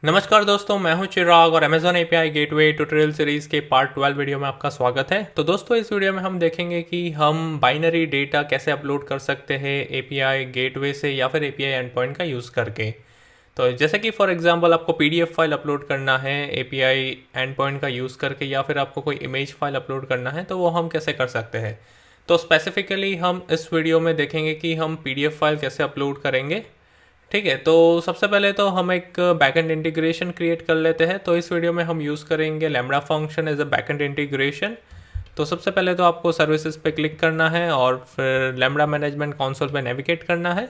नमस्कार दोस्तों, मैं हूं चिराग और Amazon API gateway tutorial series के पार्ट 12 वीडियो में आपका स्वागत है। तो दोस्तों, इस वीडियो में हम देखेंगे कि हम बाइनरी डेटा कैसे अपलोड कर सकते हैं एपीआई गेटवे से या फिर एपीआई एंड पॉइंट का यूज़ करके। तो जैसे कि फॉर एग्जांपल आपको पीडीएफ फाइल अपलोड करना है एपीआई एंड पॉइंट का यूज़ करके, या फिर आपको कोई इमेज फाइल अपलोड करना है, तो वो हम कैसे कर सकते हैं। तो स्पेसिफिकली हम इस वीडियो में देखेंगे कि हम पीडीएफ फाइल कैसे अपलोड करेंगे। ठीक है, तो सबसे पहले तो हम एक बैकएंड इंटीग्रेशन क्रिएट कर लेते हैं। तो इस वीडियो में हम यूज़ करेंगे lambda function as a backend integration. तो सबसे पहले तो आपको सर्विसेज पे क्लिक करना है और फिर लैम्ब्डा मैनेजमेंट कंसोल पे नेविगेट करना है।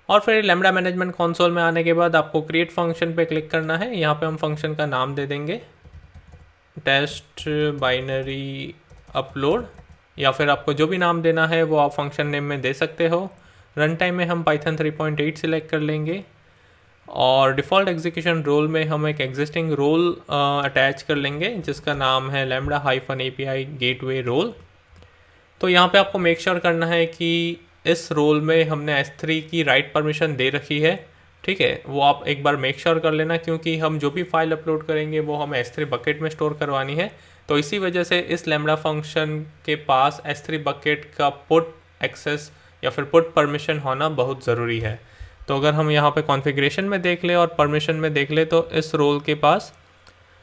और फिर लैम्ब्डा मैनेजमेंट कंसोल में आने के बाद आपको क्रिएट फंक्शन पे क्लिक करना है। यहाँ पे हम फंक्शन का नाम दे देंगे टेस्ट बाइनरी अपलोड, या फिर आपको जो भी नाम देना है वो आप फंक्शन नेम में दे सकते हो। रन टाइम में हम पाइथन 3.8 सिलेक्ट कर लेंगे और डिफ़ॉल्ट एग्जीक्यूशन रोल में हम एक एग्जिस्टिंग रोल अटैच कर लेंगे जिसका नाम है lambda hyphen API gateway role. तो यहाँ पे आपको मेक श्योर करना है कि इस रोल में हमने S3 की राइट परमिशन दे रखी है। ठीक है, वो आप एक बार मेक श्योर कर लेना, क्योंकि हम जो भी फाइल अपलोड करेंगे वो हमें S3 बकेट में स्टोर करवानी है। तो इसी वजह से इस लैम्ब्डा फंक्शन के पास S3 बकेट का पुट एक्सेस या फिर पुट परमिशन होना बहुत ज़रूरी है। तो अगर हम यहाँ पे कॉन्फ़िगरेशन में देख ले और परमिशन में देख ले तो इस रोल के पास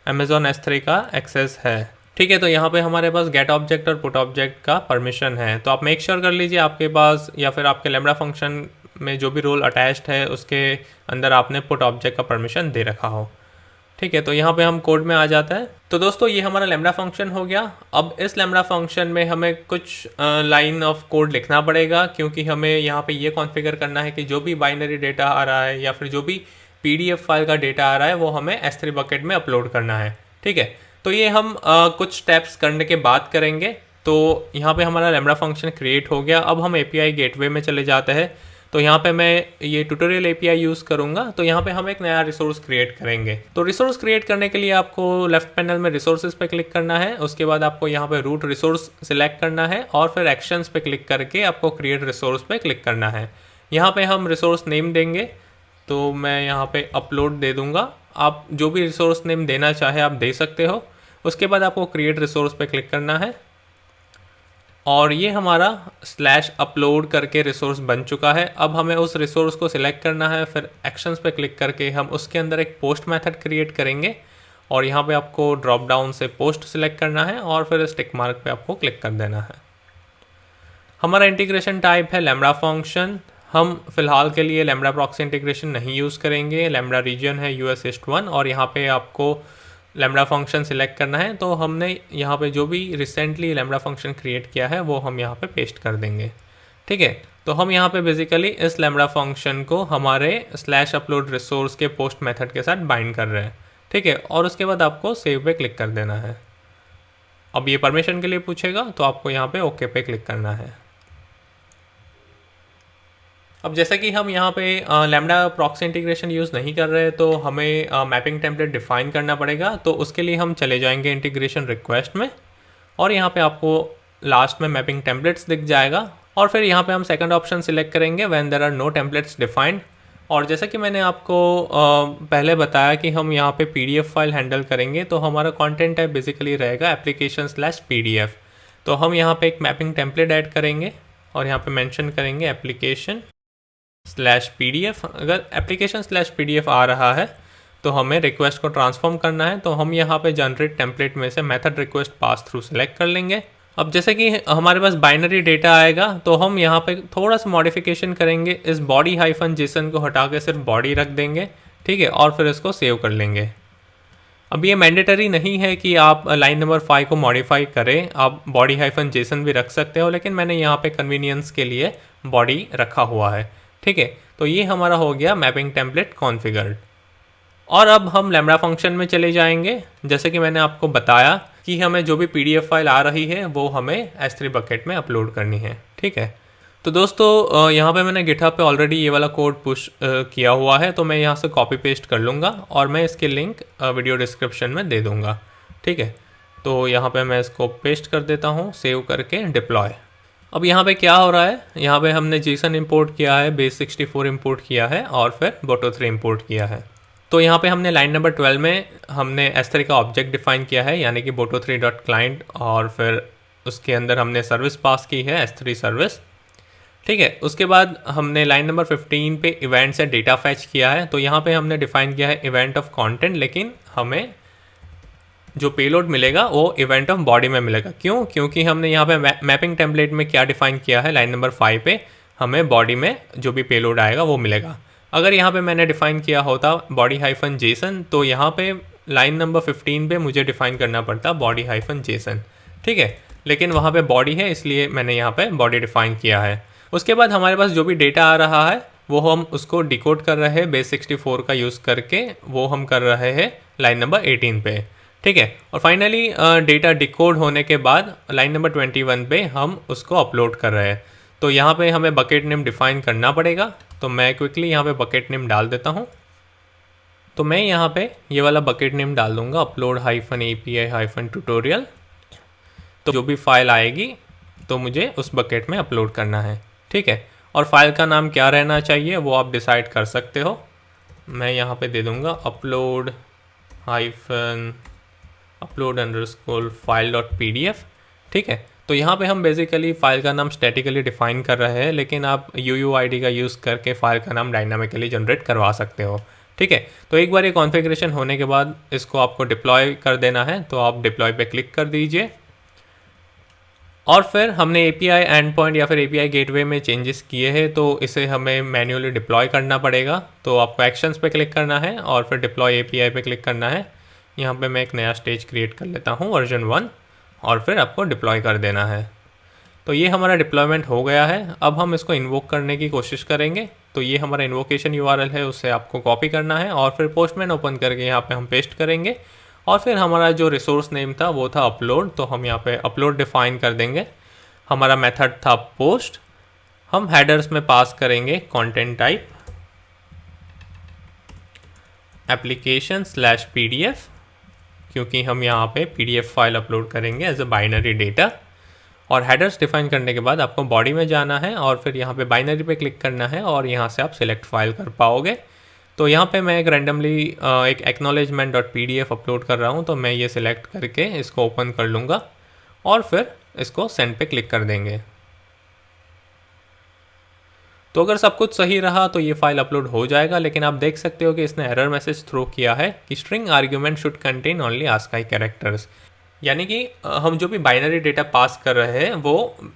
अमेजॉन S3 का एक्सेस है। ठीक है, तो यहाँ पे हमारे पास गेट ऑब्जेक्ट और पुट ऑब्जेक्ट का परमिशन है। तो आप मेक श्योर कर लीजिए आपके पास या फिर आपके लैम्ब्डा फंक्शन में जो भी रोल अटैच्ड है उसके अंदर आपने पुट ऑब्जेक्ट का परमिशन दे रखा हो। ठीक है, तो यहाँ पे हम कोड में आ जाता है। तो दोस्तों, ये हमारा लैम्ब्डा फंक्शन हो गया। अब इस लैम्ब्डा फंक्शन में हमें कुछ लाइन ऑफ कोड लिखना पड़ेगा, क्योंकि हमें यहाँ पे ये कॉन्फ़िगर करना है कि जो भी बाइनरी डेटा आ रहा है या फिर जो भी पीडीएफ फाइल का डेटा आ रहा है वो हमें S3 बकेट में अपलोड करना है। ठीक है, तो ये हम कुछ स्टेप्स करने के बाद करेंगे। तो यहाँ पे हमारा लैम्ब्डा फंक्शन क्रिएट हो गया। अब हम एपीआई गेटवे में चले जाते हैं। तो यहाँ पे मैं ये ट्यूटोरियल एपीआई यूज़ करूँगा। तो यहाँ पे हम एक नया रिसोर्स क्रिएट करेंगे। तो रिसोर्स क्रिएट करने के लिए आपको लेफ्ट पैनल में रिसोर्सेज पे क्लिक करना है। उसके बाद आपको यहाँ पे रूट रिसोर्स सिलेक्ट करना है और फिर एक्शंस पे क्लिक करके आपको क्रिएट रिसोर्स पे क्लिक करना है। यहाँ पे हम रिसोर्स नेम देंगे। तो मैं यहाँ पे अपलोड दे दूँगा। आप जो भी रिसोर्स नेम देना चाहे आप दे सकते हो। उसके बाद आपको क्रिएट रिसोर्स पे क्लिक करना है और ये हमारा स्लैश अपलोड करके रिसोर्स बन चुका है। अब हमें उस रिसोर्स को सिलेक्ट करना है, फिर एक्शंस पे क्लिक करके हम उसके अंदर एक पोस्ट मेथड क्रिएट करेंगे और यहाँ पे आपको ड्रॉप डाउन से पोस्ट सिलेक्ट करना है और फिर स्टिक मार्क पे आपको क्लिक कर देना है। हमारा इंटीग्रेशन टाइप है लैम्ब्डा फंक्शन। हम फिलहाल के लिए लैम्ब्डा प्रॉक्सी इंटीग्रेशन नहीं यूज़ करेंगे। लैम्ब्डा रीजन है US East 1 और यहाँ पे आपको लैम्ब्डा फंक्शन सिलेक्ट करना है। तो हमने यहाँ पे जो भी रिसेंटली लैम्ब्डा फंक्शन क्रिएट किया है वो हम यहाँ पे पेस्ट कर देंगे। ठीक है, तो हम यहाँ पे बेसिकली इस लैम्ब्डा फंक्शन को हमारे स्लैश अपलोड रिसोर्स के पोस्ट मेथड के साथ बाइंड कर रहे हैं। ठीक है, और उसके बाद आपको सेव पे क्लिक कर देना है। अब ये परमिशन के लिए पूछेगा तो आपको यहाँ पे ओके पे क्लिक करना है। अब जैसा कि हम यहाँ पे लैम्ब्डा प्रॉक्सी इंटीग्रेशन यूज़ नहीं कर रहे तो हमें मैपिंग टेम्पलेट डिफाइन करना पड़ेगा। तो उसके लिए हम चले जाएंगे इंटीग्रेशन रिक्वेस्ट में और यहाँ पे आपको लास्ट में मैपिंग टेम्पलेट्स दिख जाएगा और फिर यहाँ पे हम सेकंड ऑप्शन सिलेक्ट करेंगे when there are no templates defined. और जैसा कि मैंने आपको पहले बताया कि हम यहाँ पे पीडीएफ फाइल हैंडल करेंगे, तो हमारा कंटेंट टाइप बेसिकली रहेगा एप्लीकेशन/पीडीएफ। तो हम यहाँ पे एक मैपिंग टेम्पलेट ऐड करेंगे और यहाँ पे मेंशन करेंगे एप्लीकेशन/पीडीएफ। अगर एप्लीकेशन/पीडीएफ आ रहा है तो हमें रिक्वेस्ट को ट्रांसफॉर्म करना है। तो हम यहाँ पे जनरेट टेम्पलेट में से method request pass through select कर लेंगे। अब जैसे कि हमारे पास बाइनरी डेटा आएगा तो हम यहाँ पे थोड़ा सा मॉडिफिकेशन करेंगे। इस बॉडी हाइफन जेसन को हटा के सिर्फ बॉडी रख देंगे। ठीक है, और फिर इसको सेव कर लेंगे। अब ये मैंडेटरी नहीं है कि आप लाइन नंबर 5 को मॉडिफाई करें, आप बॉडी हाइफन जेसन भी रख सकते हो, लेकिन मैंने यहाँ पे कन्वीनियंस के लिए बॉडी रखा हुआ है। ठीक है, तो ये हमारा हो गया मैपिंग टेम्पलेट कॉन्फ़िगर्ड। और अब हम लैम्ब्डा फंक्शन में चले जाएंगे। जैसे कि मैंने आपको बताया कि हमें जो भी पीडीएफ फाइल आ रही है वो हमें S3 बकेट में अपलोड करनी है। ठीक है, तो दोस्तों यहाँ पे मैंने गिटहब पे ऑलरेडी ये वाला कोड पुश किया हुआ है, तो मैं यहाँ से कॉपी पेस्ट कर लूँगा और मैं इसकी लिंक वीडियो डिस्क्रिप्शन में दे दूँगा। ठीक है, तो यहाँ पे मैं इसको पेस्ट कर देता हूँ, सेव करके डिप्लॉय। अब यहाँ पे क्या हो रहा है, यहाँ पे हमने जेसन इंपोर्ट किया है, base64 इंपोर्ट किया है और फिर boto3 इंपोर्ट किया है। तो यहाँ पे हमने लाइन नंबर 12 में हमने S3 का ऑब्जेक्ट डिफाइन किया है, यानी कि boto3.client, और फिर उसके अंदर हमने सर्विस पास की है S3 सर्विस। ठीक है, उसके बाद हमने लाइन नंबर 15 पे इवेंट से डेटा फैच किया है। तो यहाँ पे हमने डिफाइन किया है इवेंट ऑफ कंटेंट, लेकिन हमें जो पेलोड मिलेगा वो इवेंट ऑफ बॉडी में मिलेगा। क्यों? क्योंकि हमने यहाँ पे मैपिंग टेम्पलेट में क्या डिफाइन किया है, लाइन नंबर 5 पे हमें बॉडी में जो भी पेलोड आएगा वो मिलेगा। अगर यहाँ पे मैंने डिफाइन किया होता बॉडी हाइफन जेसन, तो यहाँ पे लाइन नंबर 15 पे मुझे डिफाइन करना पड़ता बॉडी हाइफन जेसन। ठीक है, लेकिन वहाँ पे बॉडी है, इसलिए मैंने यहाँ पे बॉडी डिफाइन किया है। उसके बाद हमारे पास जो भी डेटा आ रहा है वो हम उसको डिकोड कर रहे हैं base64 का यूज़ करके, वो हम कर रहे हैं लाइन नंबर 18 पे। ठीक है, और फाइनली डेटा डिकोड होने के बाद लाइन नंबर 21 पे हम उसको अपलोड कर रहे हैं। तो यहाँ पे हमें बकेट नेम डिफाइन करना पड़ेगा। तो मैं क्विकली यहाँ पे बकेट नेम डाल देता हूँ। तो मैं यहाँ पे ये वाला बकेट नेम डाल दूँगा, upload hyphen API hyphen tutorial. तो जो भी फाइल आएगी तो मुझे उस बकेट में अपलोड करना है। ठीक है, और फाइल का नाम क्या रहना चाहिए वो आप डिसाइड कर सकते हो। मैं यहाँ पे दे दूँगा upload underscore file dot PDF। ठीक है, तो यहाँ पे हम बेसिकली फ़ाइल का नाम स्टैटिकली डिफाइन कर रहे हैं, लेकिन आप UUID का यूज़ करके फ़ाइल का नाम डायनामिकली जनरेट करवा सकते हो। ठीक है, तो एक बार ये कॉन्फ़िगरेशन होने के बाद इसको आपको डिप्लॉय कर देना है। तो आप डिप्लॉय पे क्लिक कर दीजिए, और फिर हमने API एंड पॉइंट या फिर API गेटवे में चेंजेस किए हैं, तो इसे हमें मैन्युअली डिप्लॉय करना पड़ेगा। तो आपको एक्शंस पे क्लिक करना है और फिर डिप्लॉय API पे क्लिक करना है। यहाँ पे मैं एक नया स्टेज क्रिएट कर लेता हूँ वर्जन 1, और फिर आपको डिप्लॉय कर देना है। तो ये हमारा डिप्लॉयमेंट हो गया है। अब हम इसको इन्वोक करने की कोशिश करेंगे। तो ये हमारा इन्वोकेशन URL है, उसे आपको कॉपी करना है और फिर पोस्टमैन ओपन करके यहाँ पे हम पेस्ट करेंगे। और फिर हमारा जो रिसोर्स नेम था वो था अपलोड, तो हम यहाँ पे अपलोड डिफाइन कर देंगे। हमारा मेथड था पोस्ट। हम हेडर्स में पास करेंगे कंटेंट टाइप application/PDF, क्योंकि हम यहाँ पे PDF फाइल अपलोड करेंगे एज अ बाइनरी डेटा। और हेडर्स डिफाइन करने के बाद आपको बॉडी में जाना है और फिर यहाँ पे बाइनरी पे क्लिक करना है और यहाँ से आप सिलेक्ट फाइल कर पाओगे। तो यहाँ पे मैं एक रैंडमली एक acknowledgement.pdf अपलोड कर रहा हूँ, तो मैं ये सिलेक्ट करके इसको ओपन कर लूँगा और फिर इसको सेंड पे क्लिक कर देंगे। तो अगर सब कुछ सही रहा तो ये फाइल अपलोड हो जाएगा, लेकिन आप देख सकते हो कि इसने एरर मैसेज थ्रो किया है कि string argument should contain only ASCII characters, यानी कि हम जो भी बाइनरी डेटा पास कर रहे हैं वो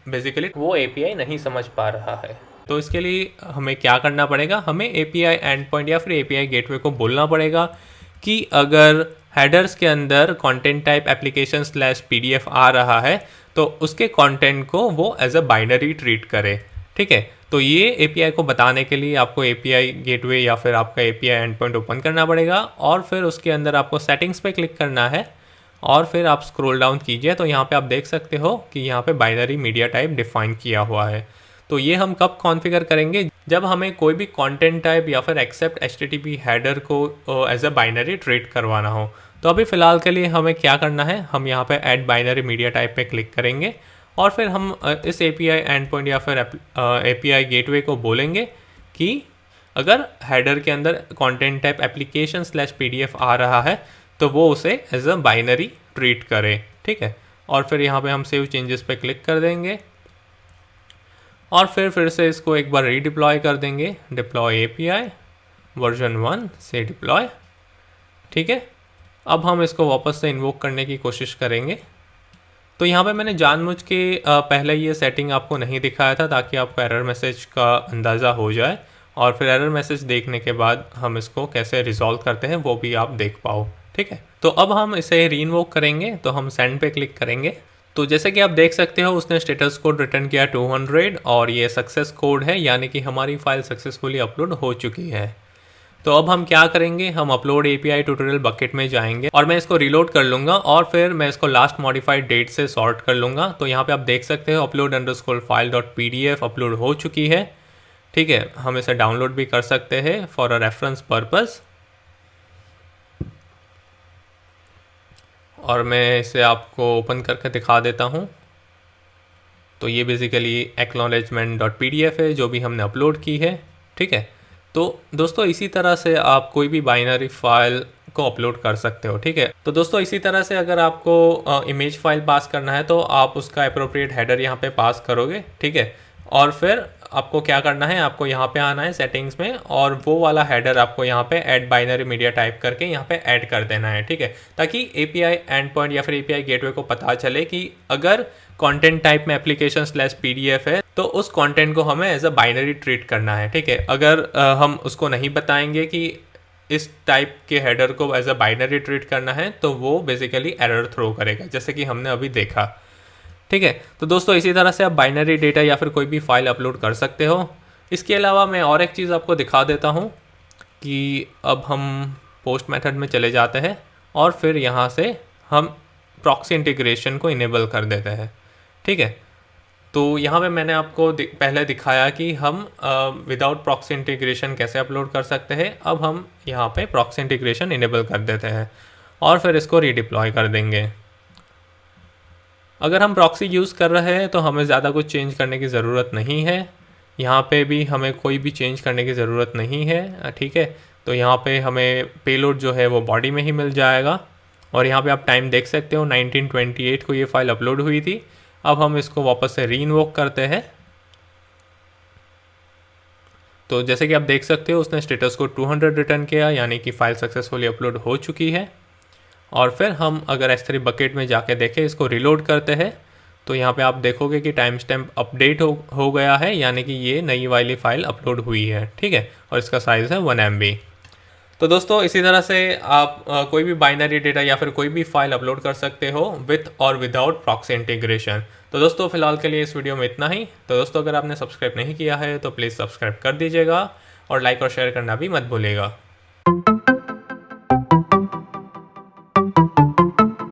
बेसिकली वो API नहीं समझ पा रहा है। तो इसके लिए हमें क्या करना पड़ेगा, हमें API एंड पॉइंट या फिर API गेटवे को बोलना पड़ेगा कि अगर हेडर्स के अंदर कंटेंट टाइप application/PDF आ रहा है तो उसके कंटेंट को वो एज अ बाइनरी ट्रीट करे। ठीक है, तो ये API को बताने के लिए आपको API गेटवे या फिर आपका API एंड पॉइंट ओपन करना पड़ेगा और फिर उसके अंदर आपको सेटिंग्स पे क्लिक करना है और फिर आप स्क्रॉल डाउन कीजिए। तो यहाँ पे आप देख सकते हो कि यहाँ पे बाइनरी मीडिया टाइप डिफाइन किया हुआ है। तो ये हम कब कॉन्फ़िगर करेंगे, जब हमें कोई भी कंटेंट टाइप या फिर एक्सेप्ट HTTP हेडर को एज अ बाइनरी ट्रीट करवाना हो। तो अभी फ़िलहाल के लिए हमें क्या करना है, हम यहाँ पे ऐड बाइनरी मीडिया टाइप पे क्लिक करेंगे और फिर हम इस API एंड पॉइंट या फिर API गेटवे को बोलेंगे कि अगर हेडर के अंदर कंटेंट टाइप application/PDF आ रहा है तो वो उसे एज अ बाइनरी ट्रीट करे। ठीक है, और फिर यहाँ पे हम सेव चेंजेस पे क्लिक कर देंगे और फिर से इसको एक बार रीडिप्लॉय कर देंगे, डिप्लॉय API वर्जन 1 से डिप्लॉय। ठीक है, अब हम इसको वापस से इन्वोक करने की कोशिश करेंगे। तो यहाँ पे मैंने जानबूझ के पहले ये सेटिंग आपको नहीं दिखाया था ताकि आपको एरर मैसेज का अंदाज़ा हो जाए और फिर एरर मैसेज देखने के बाद हम इसको कैसे रिजॉल्व करते हैं वो भी आप देख पाओ। ठीक है, तो अब हम इसे रीइन्वोक करेंगे। तो हम सेंड पे क्लिक करेंगे। तो जैसे कि आप देख सकते हो उसने स्टेटस कोड रिटर्न किया 200 और ये सक्सेस कोड है, यानी कि हमारी फाइल सक्सेसफुली अपलोड हो चुकी है। तो अब हम क्या करेंगे, हम अपलोड API ट्यूटोरियल बकेट में जाएंगे और मैं इसको रीलोड कर लूँगा और फिर मैं इसको लास्ट मॉडिफाइड डेट से सॉर्ट कर लूँगा। तो यहाँ पे आप देख सकते हो upload underscore file dot PDF upload हो चुकी है। ठीक है, हम इसे डाउनलोड भी कर सकते हैं फॉर अ रेफरेंस पर्पस, और मैं इसे आपको ओपन करके दिखा देता हूँ। तो ये बेसिकली acknowledgement.pdf है जो भी हमने अपलोड की है, ठीक है। तो दोस्तों इसी तरह से आप कोई भी बाइनरी फाइल को अपलोड कर सकते हो, ठीक है। तो दोस्तों इसी तरह से अगर आपको इमेज फाइल पास करना है तो आप उसका अप्रोप्रिएट हेडर यहाँ पे पास करोगे, ठीक है। और फिर आपको क्या करना है, आपको यहाँ पे आना है सेटिंग्स में और वो वाला हेडर आपको यहाँ पे ऐड बाइनरी मीडिया टाइप करके यहाँ पे ऐड कर देना है, ठीक है। ताकि API एंड पॉइंट या फिर API गेटवे को पता चले कि अगर कंटेंट टाइप में application/pdf है तो उस कंटेंट को हमें एज अ बाइनरी ट्रीट करना है, ठीक है। अगर हम उसको नहीं बताएंगे कि इस टाइप के हेडर को एज अ बाइनरी ट्रीट करना है तो वो बेसिकली एरर थ्रो करेगा, जैसे कि हमने अभी देखा, ठीक है। तो दोस्तों इसी तरह से आप बाइनरी डेटा या फिर कोई भी फाइल अपलोड कर सकते हो। इसके अलावा मैं और एक चीज़ आपको दिखा देता हूँ कि अब हम पोस्ट मेथड में चले जाते हैं और फिर यहाँ से हम प्रॉक्सी इंटीग्रेशन को इनेबल कर देते हैं, ठीक है। तो यहाँ पे मैंने आपको पहले दिखाया कि हम विदाउट प्रॉक्सी इंटीग्रेशन कैसे अपलोड कर सकते हैं। अब हम यहाँ पे प्रॉक्सी इंटीग्रेशन इनेबल कर देते हैं और फिर इसको रीडिप्लॉय कर देंगे। अगर हम प्रॉक्सी यूज़ कर रहे हैं तो हमें ज़्यादा कुछ चेंज करने की ज़रूरत नहीं है। यहाँ पे भी हमें कोई भी चेंज करने की ज़रूरत नहीं है, ठीक है। तो यहाँ पे हमें पेलोड जो है वो बॉडी में ही मिल जाएगा और यहाँ पे आप टाइम देख सकते हो 1928 को ये फाइल अपलोड हुई थी। अब हम इसको वापस से रीइन्वोक करते हैं। तो जैसे कि आप देख सकते हो उसने स्टेटस को 200 रिटर्न किया, यानी कि फ़ाइल सक्सेसफुली अपलोड हो चुकी है। और फिर हम अगर S3 बकेट में जाके देखें, इसको रिलोड करते हैं तो यहाँ पे आप देखोगे कि टाइम स्टैम्प अपडेट हो गया है, यानी कि ये नई वाली फाइल अपलोड हुई है, ठीक है। और इसका साइज़ है 1 MB। तो दोस्तों इसी तरह से आप कोई भी बाइनरी डेटा या फिर कोई भी फाइल अपलोड कर सकते हो विथ और विदाउट प्रॉक्सी इंटीग्रेशन। तो दोस्तों फिलहाल के लिए इस वीडियो में इतना ही। तो दोस्तों अगर आपने सब्सक्राइब नहीं किया है तो प्लीज़ सब्सक्राइब कर दीजिएगा और लाइक और शेयर करना भी मत भूलिएगा।